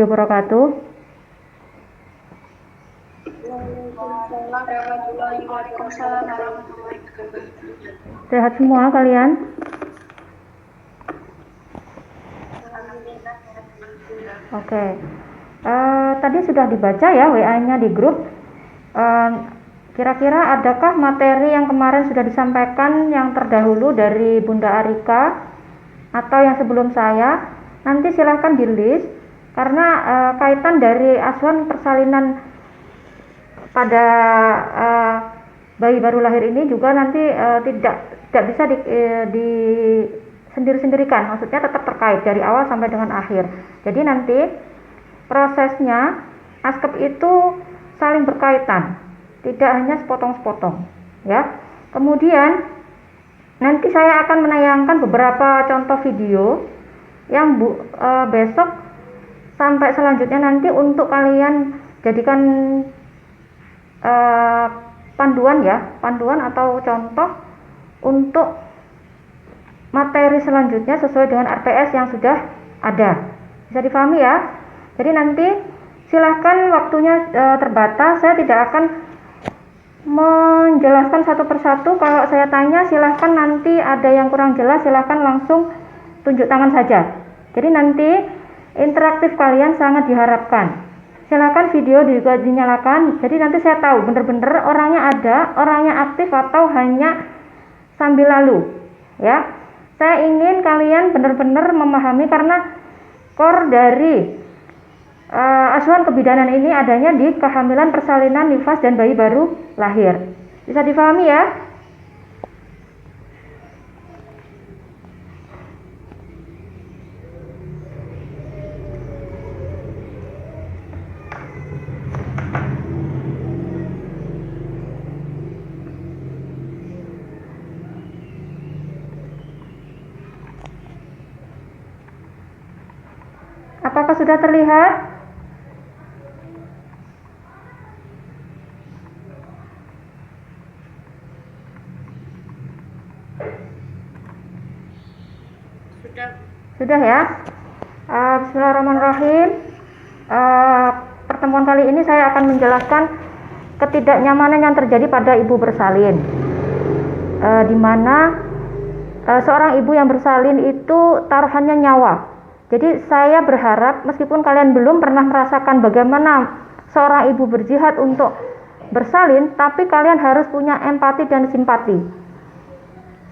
wabarakatuh. Sehat semua kalian? Oke. Tadi sudah dibaca ya WA-nya di grup. Kira-kira adakah materi yang kemarin sudah disampaikan yang terdahulu dari Bunda Arika atau yang sebelum saya? Nanti silahkan di list karena kaitan dari asuhan persalinan pada bayi baru lahir ini juga nanti tidak bisa di sendiri-sendirikan, maksudnya tetap terkait dari awal sampai dengan akhir. Jadi nanti prosesnya ASKEP itu saling berkaitan, tidak hanya sepotong-sepotong ya. Kemudian nanti saya akan menayangkan beberapa contoh video yang besok sampai selanjutnya nanti untuk kalian jadikan panduan atau contoh untuk materi selanjutnya sesuai dengan RPS yang sudah ada. Bisa dipahami ya? Jadi nanti silahkan, waktunya terbatas, saya tidak akan menjelaskan satu persatu. Kalau saya tanya silahkan, nanti ada yang kurang jelas silahkan langsung tunjuk tangan saja. Jadi nanti interaktif kalian sangat diharapkan. Silakan video juga dinyalakan, jadi nanti saya tahu benar-benar orangnya ada, orangnya aktif atau hanya sambil lalu ya. Saya ingin kalian benar-benar memahami karena core dari asuhan kebidanan ini adanya di kehamilan, persalinan, nifas, dan bayi baru lahir. Bisa dipahami ya? Apakah sudah terlihat? Sudah ya. Bismillahirrahmanirrahim. Pertemuan kali ini saya akan menjelaskan ketidaknyamanan yang terjadi pada ibu bersalin, di mana seorang ibu yang bersalin itu taruhannya nyawa. Jadi saya berharap meskipun kalian belum pernah merasakan bagaimana seorang ibu berjihad untuk bersalin, tapi kalian harus punya empati dan simpati.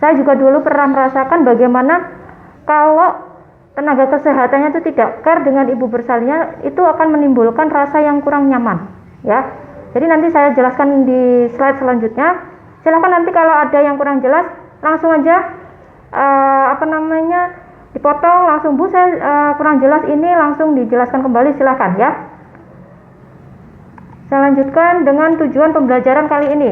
Saya juga dulu pernah merasakan bagaimana kalau tenaga kesehatannya itu tidak care dengan ibu bersalinnya, itu akan menimbulkan rasa yang kurang nyaman ya. Jadi nanti saya jelaskan di slide selanjutnya. Silakan nanti kalau ada yang kurang jelas langsung aja dipotong langsung, Bu saya kurang jelas ini, langsung dijelaskan kembali, silakan ya. Saya lanjutkan dengan tujuan pembelajaran kali ini.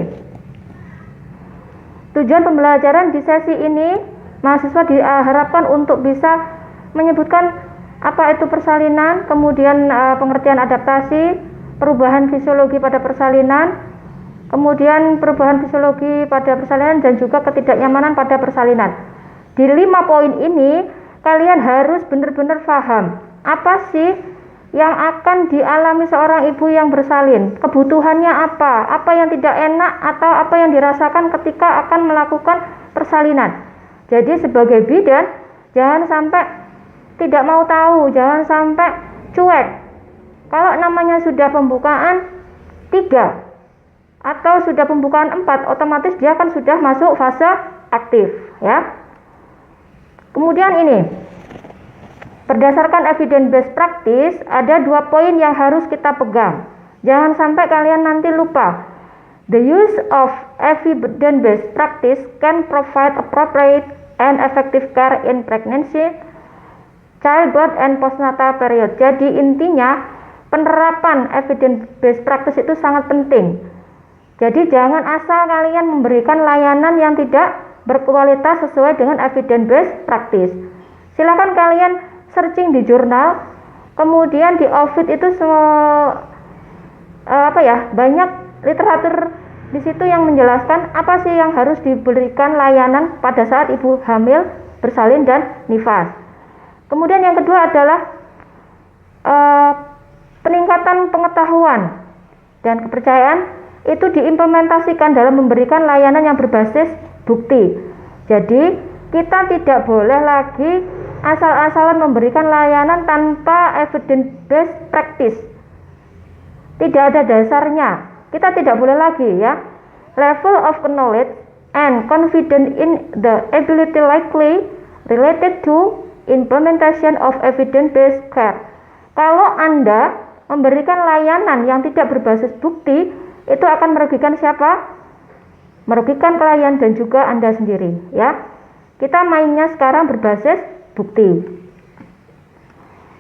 Tujuan pembelajaran di sesi ini, mahasiswa diharapkan untuk bisa menyebutkan apa itu persalinan, kemudian pengertian adaptasi, perubahan fisiologi pada persalinan, kemudian perubahan fisiologi pada persalinan, dan juga ketidaknyamanan pada persalinan. Di 5 poin ini kalian harus benar-benar paham apa sih yang akan dialami seorang ibu yang bersalin, kebutuhannya apa yang tidak enak atau apa yang dirasakan ketika akan melakukan persalinan. Jadi sebagai bidan jangan sampai tidak mau tahu, jangan sampai cuek. Kalau namanya sudah pembukaan 3 atau sudah pembukaan 4, otomatis dia kan sudah masuk fase aktif ya. Kemudian ini, berdasarkan evidence based practice, ada 2 poin yang harus kita pegang. Jangan sampai kalian nanti lupa. The use of evidence based practice can provide appropriate and effective care in pregnancy, childbirth, and postnatal period. Jadi intinya penerapan evidence based practice itu sangat penting. Jadi jangan asal kalian memberikan layanan yang tidak berkualitas sesuai dengan evidence based practice. Silakan kalian searching di jurnal, kemudian di Ovid itu banyak literatur di situ yang menjelaskan apa sih yang harus diberikan layanan pada saat ibu hamil, bersalin, dan nifas. Kemudian yang kedua adalah peningkatan pengetahuan dan kepercayaan itu diimplementasikan dalam memberikan layanan yang berbasis bukti. Jadi kita tidak boleh lagi asal-asalan memberikan layanan tanpa evidence based practice. Tidak ada dasarnya. Kita tidak boleh lagi ya. Level of knowledge and confidence in the ability likely related to implementation of evidence based care. Kalau Anda memberikan layanan yang tidak berbasis bukti, itu akan merugikan siapa? Merugikan klien dan juga Anda sendiri ya. Kita mainnya sekarang berbasis bukti.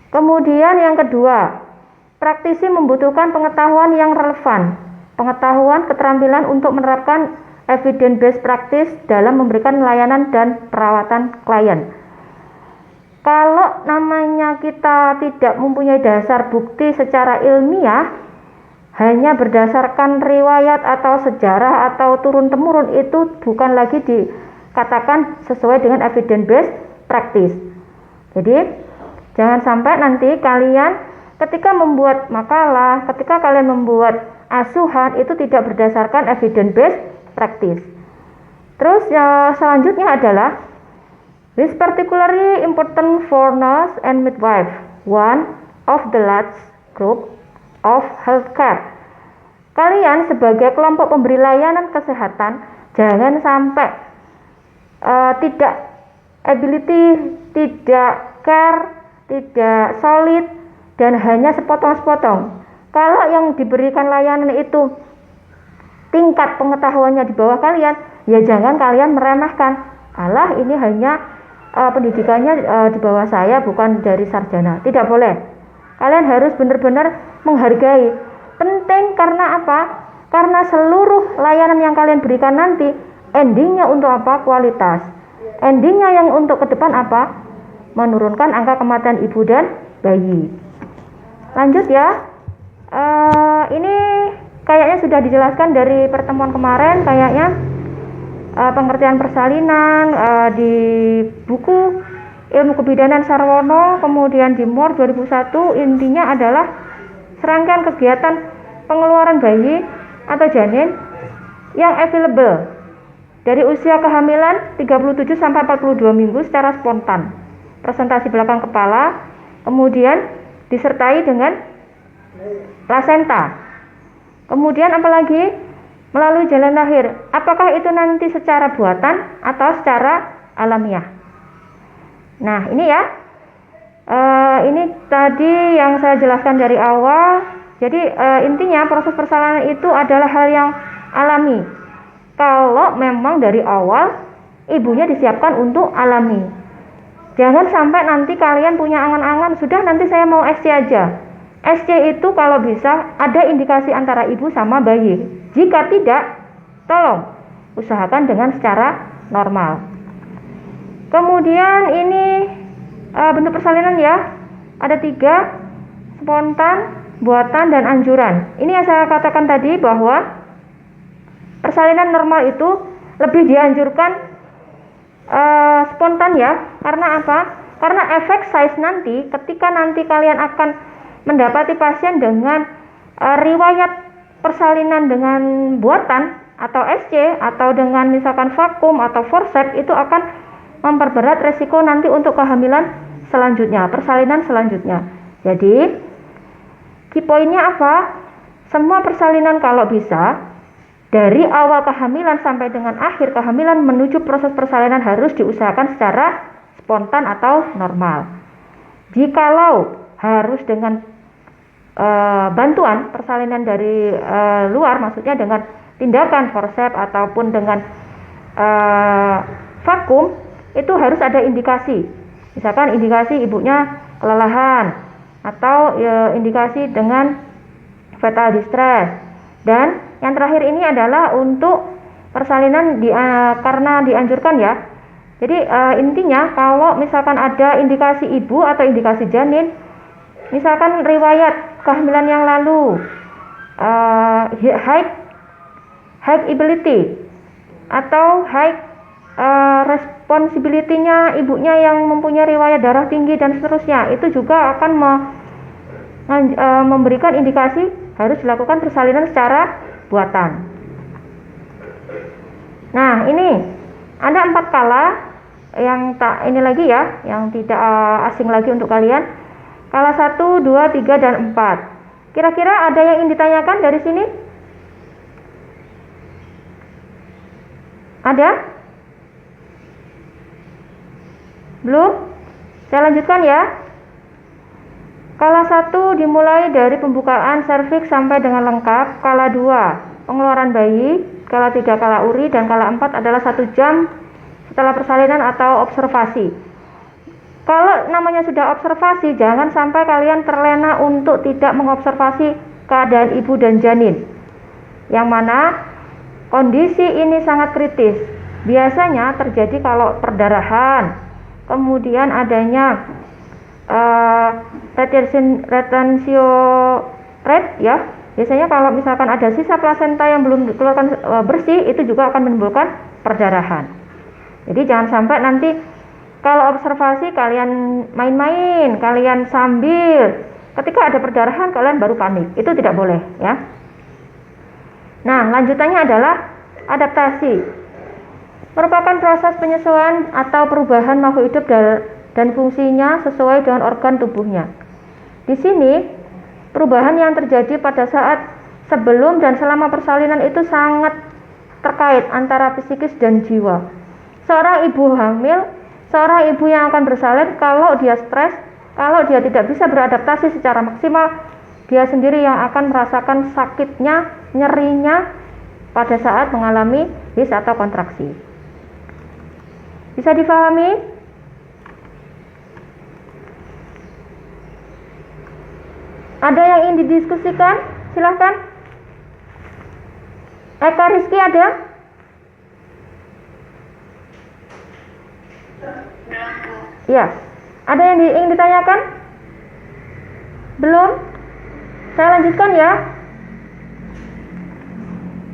Kemudian yang kedua, praktisi membutuhkan pengetahuan yang relevan, pengetahuan keterampilan untuk menerapkan evidence based practice dalam memberikan layanan dan perawatan klien. Kalau namanya kita tidak mempunyai dasar bukti secara ilmiah, hanya berdasarkan riwayat atau sejarah atau turun-temurun, itu bukan lagi dikatakan sesuai dengan evidence based practice. Jadi jangan sampai nanti kalian ketika membuat makalah, ketika kalian membuat asuhan itu tidak berdasarkan evidence based practice. Terus selanjutnya adalah this particularly important for nurse and midwife, one of the large group of healthcare. Kalian sebagai kelompok pemberi layanan kesehatan jangan sampai tidak ability, tidak care, tidak solid, dan hanya sepotong-sepotong. Kalau yang diberikan layanan itu tingkat pengetahuannya di bawah kalian, ya jangan kalian meremehkan. Alah, ini hanya pendidikannya di bawah saya, bukan dari sarjana. Tidak boleh. Kalian harus benar-benar menghargai. Penting karena apa? Karena seluruh layanan yang kalian berikan nanti endingnya untuk apa? Kualitas. Endingnya yang untuk ke depan apa? Menurunkan angka kematian ibu dan bayi. Lanjut ya. Ini kayaknya sudah dijelaskan dari pertemuan kemarin, kayaknya pengertian persalinan di buku Ilmu Kebidanan Sarwono, kemudian di MOR 2001, intinya adalah serangkaian kegiatan pengeluaran bayi atau janin yang available dari usia kehamilan 37 sampai 42 minggu secara spontan, presentasi belakang kepala, kemudian disertai dengan plasenta. Kemudian apalagi? Melalui jalan lahir. Apakah itu nanti secara buatan atau secara alamiah? Nah, ini ya. Ini tadi yang saya jelaskan dari awal. Jadi intinya proses persalinan itu adalah hal yang alami. Kalau memang dari awal ibunya disiapkan untuk alami. Jangan sampai nanti kalian punya angan-angan, sudah nanti saya mau SC aja. SC itu kalau bisa ada indikasi antara ibu sama bayi. Jika tidak, tolong usahakan dengan secara normal. Kemudian ini bentuk persalinan ya, ada 3, spontan, buatan, dan anjuran. Ini yang saya katakan tadi bahwa persalinan normal itu lebih dianjurkan spontan ya. Karena apa? Karena efek size nanti ketika nanti kalian akan mendapati pasien dengan riwayat persalinan dengan buatan atau SC atau dengan misalkan vakum atau forceps, itu akan memperberat resiko nanti untuk kehamilan selanjutnya, persalinan selanjutnya. Jadi key pointnya apa? Semua persalinan kalau bisa dari awal kehamilan sampai dengan akhir kehamilan menuju proses persalinan harus diusahakan secara spontan atau normal. Jikalau harus dengan bantuan persalinan dari luar, maksudnya dengan tindakan forceps ataupun dengan vakum, itu harus ada indikasi. Misalkan indikasi ibunya kelelahan atau indikasi dengan fetal distress. Dan yang terakhir ini adalah untuk persalinan karena dianjurkan ya. Jadi intinya kalau misalkan ada indikasi ibu atau indikasi janin, misalkan riwayat kehamilan yang lalu, high ability atau high responsibility-nya ibunya yang mempunyai riwayat darah tinggi dan seterusnya, itu juga akan memberikan indikasi harus dilakukan persalinan secara buatan. Nah, ini ada 4 kala yang ini lagi ya, yang tidak asing lagi untuk kalian. Kala 1, 2, 3, dan 4. Kira-kira ada yang ingin ditanyakan dari sini? Ada? Belum? Saya lanjutkan ya. Kala 1 dimulai dari pembukaan serviks sampai dengan lengkap. Kala 2 pengeluaran bayi. Kala 3 kala uri, dan kala 4 adalah 1 jam setelah persalinan atau observasi. Kalau namanya sudah observasi, jangan sampai kalian terlena untuk tidak mengobservasi keadaan ibu dan janin, yang mana kondisi ini sangat kritis. Biasanya terjadi kalau perdarahan, kemudian adanya retensio rate ya. Biasanya kalau misalkan ada sisa plasenta yang belum dikeluarkan bersih, itu juga akan menimbulkan perdarahan. Jadi jangan sampai nanti kalau observasi kalian main-main, kalian sambil ketika ada perdarahan kalian baru panik. Itu tidak boleh ya. Nah, lanjutannya adalah adaptasi. Merupakan proses penyesuaian atau perubahan makhluk hidup dan fungsinya sesuai dengan organ tubuhnya. Di sini perubahan yang terjadi pada saat sebelum dan selama persalinan itu sangat terkait antara psikis dan jiwa. Seorang ibu hamil, seorang ibu yang akan bersalin, kalau dia stres, kalau dia tidak bisa beradaptasi secara maksimal, dia sendiri yang akan merasakan sakitnya, nyerinya pada saat mengalami his atau kontraksi. Bisa difahami? Ada yang ingin didiskusikan? Silahkan. Eka Rizky ada? Ya. Ada yang ingin ditanyakan? Belum? Saya lanjutkan ya.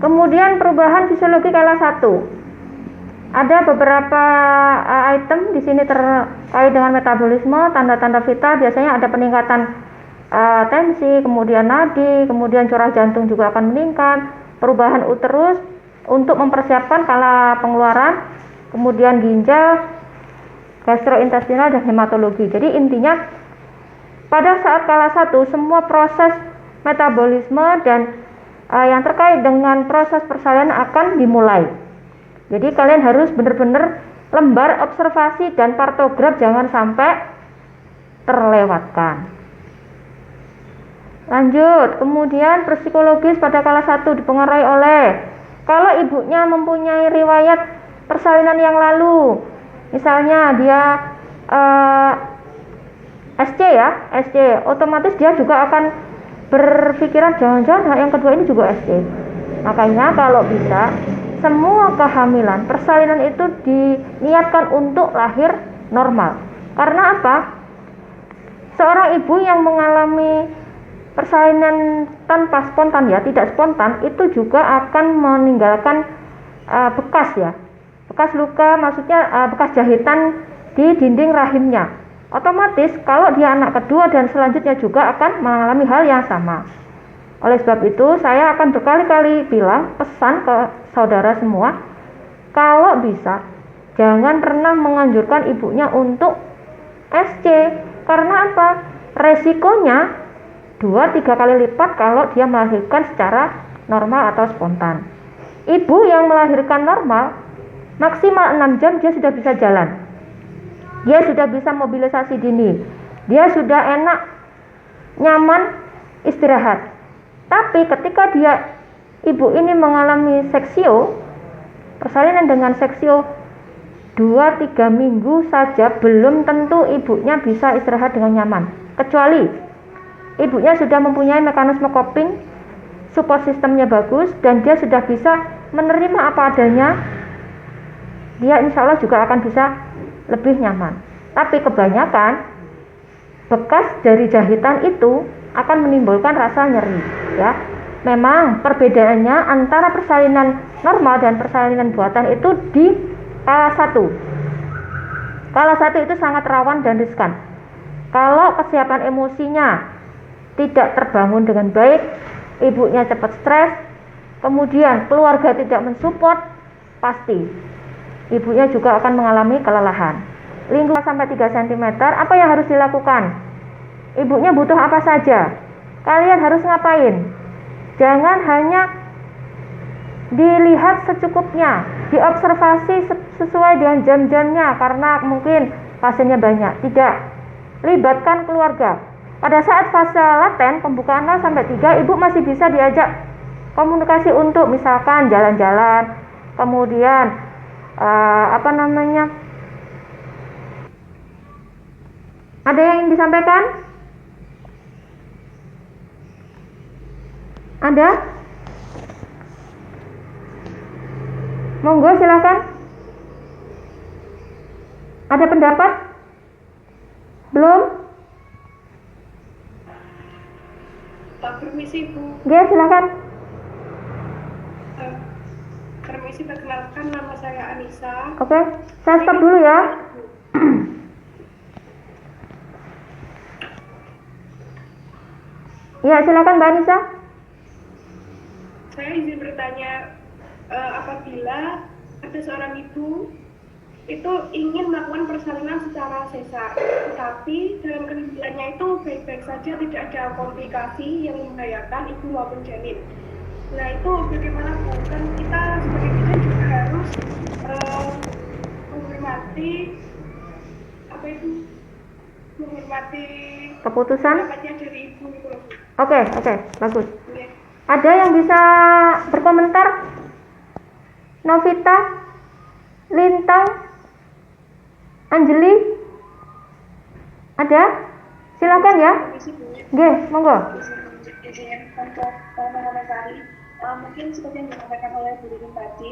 Kemudian perubahan fisiologi kala 1. Ada beberapa item di sini terkait dengan metabolisme, tanda-tanda vital. Biasanya ada peningkatan tensi, kemudian nadi, kemudian curah jantung juga akan meningkat, perubahan uterus untuk mempersiapkan kala pengeluaran, kemudian ginjal, gastrointestinal, dan hematologi. Jadi intinya pada saat kala 1 semua proses metabolisme dan yang terkait dengan proses persalinan akan dimulai. Jadi kalian harus benar-benar lembar observasi dan partograf jangan sampai terlewatkan. Lanjut, kemudian psikologis pada kala 1 dipengaruhi oleh kalau ibunya mempunyai riwayat persalinan yang lalu, misalnya dia SC ya, SC, otomatis dia juga akan berpikiran jangan-jangan yang kedua ini juga SC. Makanya kalau bisa semua kehamilan persalinan itu diniatkan untuk lahir normal. Karena apa? Seorang ibu yang mengalami persalinan tanpa spontan ya, tidak spontan, itu juga akan meninggalkan bekas ya, bekas luka, maksudnya bekas jahitan di dinding rahimnya. Otomatis kalau dia anak kedua dan selanjutnya juga akan mengalami hal yang sama. Oleh sebab itu saya akan berkali-kali bilang, pesan ke saudara semua, kalau bisa jangan pernah menganjurkan ibunya untuk SC. Karena apa? Resikonya 2-3 kali lipat kalau dia melahirkan secara normal atau spontan. Ibu yang melahirkan normal maksimal 6 jam dia sudah bisa jalan, dia sudah bisa mobilisasi dini, dia sudah enak, nyaman istirahat. Tapi ketika ibu ini mengalami seksio, persalinan dengan seksio 2-3 minggu saja belum tentu ibunya bisa istirahat dengan nyaman, kecuali ibunya sudah mempunyai mekanisme coping, support sistemnya bagus, dan dia sudah bisa menerima apa adanya. Dia insya Allah juga akan bisa lebih nyaman. Tapi kebanyakan bekas dari jahitan itu akan menimbulkan rasa nyeri ya. Memang perbedaannya antara persalinan normal dan persalinan buatan itu di kala 1. Kala 1 itu sangat rawan dan riskan. Kalau kesiapan emosinya tidak terbangun dengan baik, ibunya cepat stres, kemudian keluarga tidak mensupport, pasti ibunya juga akan mengalami kelelahan. Lingkungan sampai 3 cm, apa yang harus dilakukan? Ibunya butuh apa saja? Kalian harus ngapain? Jangan hanya dilihat secukupnya, diobservasi sesuai dengan jam-jamnya karena mungkin pasiennya banyak. Tidak, libatkan keluarga. Pada saat fase laten, pembukaan 0 sampai 3, ibu masih bisa diajak komunikasi untuk misalkan jalan-jalan, kemudian ada yang ingin disampaikan? Ada? Monggo silakan. Ada pendapat? Belum? Pak, permisi Bu. Ya, silakan. Permisi, perkenalkan nama saya Anissa. Oke, saya stop dulu ya. Ya, silakan Mbak Anissa. Saya izin bertanya, apabila ada seorang ibu itu ingin melakukan persalinan secara sesar, tetapi dalam kehamilannya itu baik-baik saja, tidak ada komplikasi yang membahayakan ibu maupun janin. Nah, itu bagaimana Bu? Kan kita sebagai bidan juga harus menghormati keputusan pendapatnya dari ibu itu loh Bu. Oke, bagus. Oke. Ada yang bisa berkomentar? Novita, Lintang, Anjeli, ada? Silakan ya. Permisi Bu. Oke, monggo. Izin untuk mengomentari, mungkin seperti yang disampaikan oleh Bu Rin tadi,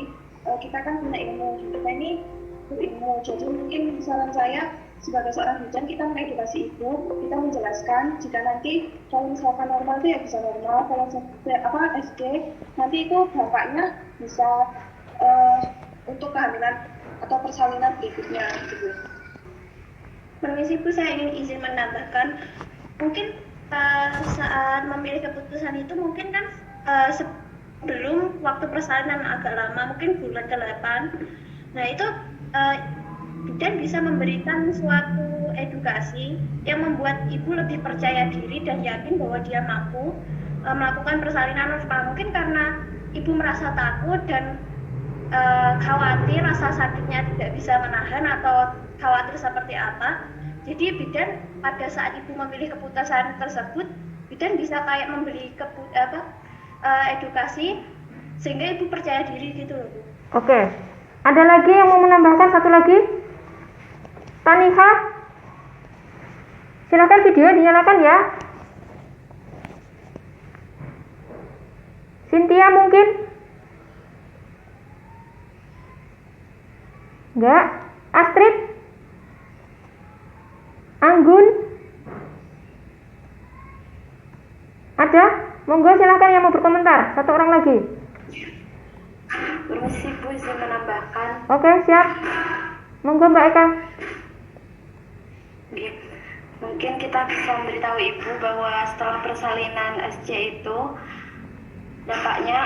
kita kan punya ilmu, kita ini berilmu, jadi mungkin saran saya sebagai seorang bidan, kita mengedukasi ibu, kita menjelaskan jika nanti kalau misalkan normal itu ya bisa normal, kalau SD nanti itu bapaknya bisa untuk kehamilan atau persalinan berikutnya gitu. Permisi Bu, saya ingin izin menambahkan, mungkin saat memilih keputusan itu mungkin kan sebelum waktu persalinan agak lama, mungkin bulan ke-8. Nah itu bidan bisa memberikan suatu edukasi yang membuat ibu lebih percaya diri dan yakin bahwa dia mampu melakukan persalinan normal. Mungkin karena ibu merasa takut dan khawatir, rasa sakitnya tidak bisa menahan atau khawatir seperti apa. Jadi bidan pada saat ibu memilih keputusan tersebut, bidan bisa kayak memberi edukasi sehingga ibu percaya diri gitu loh Bu. Oke. Ada lagi yang mau menambahkan satu lagi? Taniha? Silakan, video dinyalakan ya. Cynthia mungkin? Enggak? Astrid? Anggun? Ada? Monggo silakan yang mau berkomentar. Satu orang lagi. Permisi Bu, izin menambahkan. Oke, siap. Monggo Mbak Eka. Mungkin kita bisa memberitahu ibu bahwa setelah persalinan SC itu dampaknya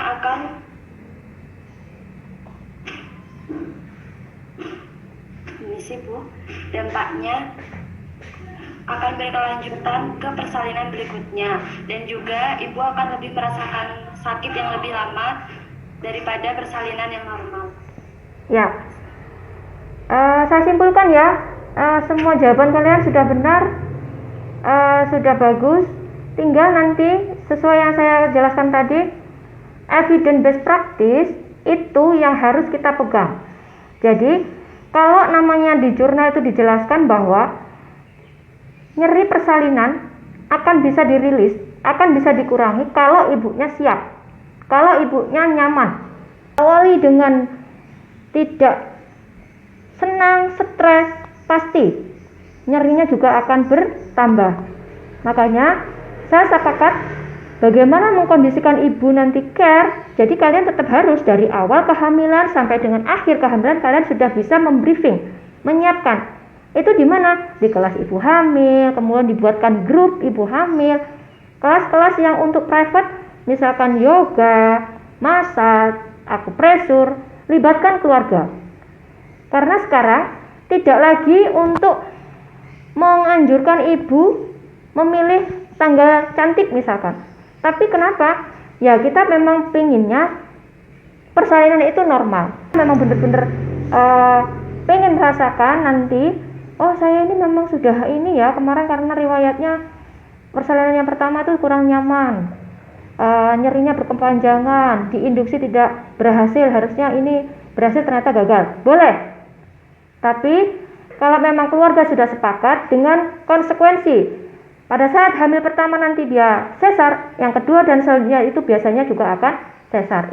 akan berkelanjutan ke persalinan berikutnya, dan juga ibu akan lebih merasakan sakit yang lebih lama daripada persalinan yang normal. Ya, saya simpulkan ya, semua jawaban kalian sudah benar, sudah bagus. Tinggal nanti sesuai yang saya jelaskan tadi, evidence based practice itu yang harus kita pegang. Jadi kalau namanya di jurnal itu dijelaskan bahwa nyeri persalinan akan bisa dirilis, akan bisa dikurangi kalau ibunya siap, kalau ibunya nyaman. Awali dengan tidak senang, stres, pasti nyerinya juga akan bertambah. Makanya saya sepakat bagaimana mengkondisikan ibu nanti care. Jadi kalian tetap harus dari awal kehamilan sampai dengan akhir kehamilan kalian sudah bisa membriefing, menyiapkan. Itu di mana? Di kelas ibu hamil, kemudian dibuatkan grup ibu hamil, Kelas-kelas yang untuk private, misalkan yoga, massage, akupresur, libatkan keluarga. Karena sekarang tidak lagi untuk menganjurkan ibu memilih tanggal cantik misalkan. Tapi kenapa? Ya kita memang pinginnya persalinan itu normal. Memang benar-benar pengen merasakan nanti, oh saya ini memang sudah ini ya, kemarin karena riwayatnya persalinan yang pertama itu kurang nyaman, nyerinya berkepanjangan, diinduksi tidak berhasil, harusnya ini berhasil ternyata gagal. Boleh. Tapi kalau memang keluarga sudah sepakat dengan konsekuensi, pada saat hamil pertama nanti dia sesar, yang kedua dan selanjutnya itu biasanya juga akan sesar.